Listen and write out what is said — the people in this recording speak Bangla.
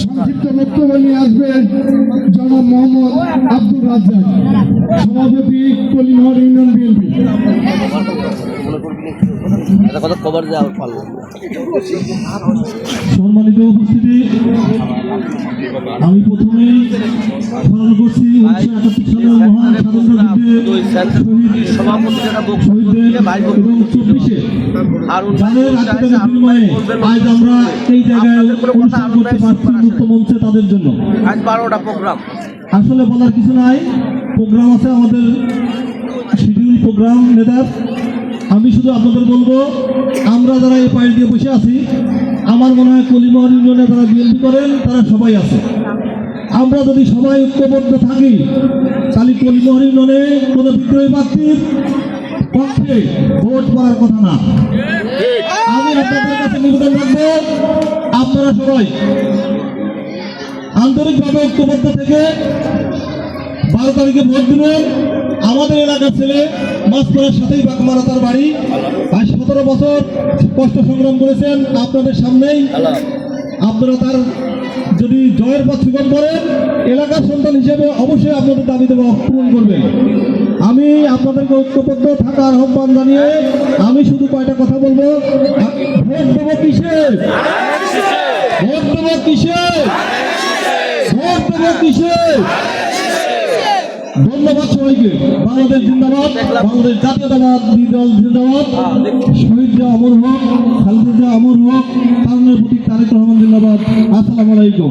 সংক্ষিপ্ত বক্তব্য নিয়ে আসবেন জনাব মোহাম্মদ আব্দুর রাজ্জাক, সভাপতি কলিমহর ইউনিয়ন বিএনপি। সম্মানিত উপস্থিতি, আমি প্রথমেই স্মরণ করছি 1971 সালের মহান স্বাধীনতা শহীদদের এবং 24-এ যাদের আত্মত্যাগের বিনিময়ে আজ আমরা এই জায়গায় অনুষ্ঠান করতে পারছি মুক্ত মঞ্চে, তাদের জন্য আজ 12টা প্রোগ্রাম। আসলে বলার কিছু নাই, প্রোগ্রাম আছে আমাদের শিডিউল প্রোগ্রাম নেতার। আমি শুধু আপনাদের বলবো, আমরা যারা এই পাশ দিয়ে বসে আছি, আমার মনে হয় কলিমহর ইউনিয়নে যারা বিএনপি করেন তারা সবাই আছে। আমরা যদি সবাই ঐক্যবদ্ধ থাকি তাহলে কলিমহর ইউনিয়নে কোনো বিদ্রোহী প্রার্থীর পক্ষে ভোট করার কথা না। আমি আপনাদের কাছে নিবেদন রাখবো, আপনারা সবাই আন্তরিকভাবে ঐক্যবদ্ধ থেকে 12 তারিখে ভোট দিবেন। আমাদের এলাকার ছেলে মাঝপাড়ার সাথেই বাগমারা তার বাড়ি, 17 বছর কষ্ট সংগ্রাম করেছেন আপনাদের সামনেই। আপনারা তার যদি জয়ের পথ সুগম করেন, এলাকার সন্তান হিসেবে অবশ্যই আপনাদের দাবি দেওয়া পূরণ করবেন। আমি আপনাদেরকে ঐক্যবদ্ধ থাকার আহ্বান জানিয়ে আমি শুধু কয়টা কথা বলবো। ভোট দেবো কিসে? ভোট দেবো কিসে? ভোট দেবো কিসে? ধন্যবাদ সবাইকে। বাংলাদেশ জিন্দাবাদ, বাংলাদেশ জাতীয়তাবাদী দল জিন্দাবাদ, শহীদরা অমর হোক, খালেদা জিয়া অমর হোক, তারুণের প্রতীক তারেক রহমান জিন্দাবাদ। আসসালামু আলাইকুম।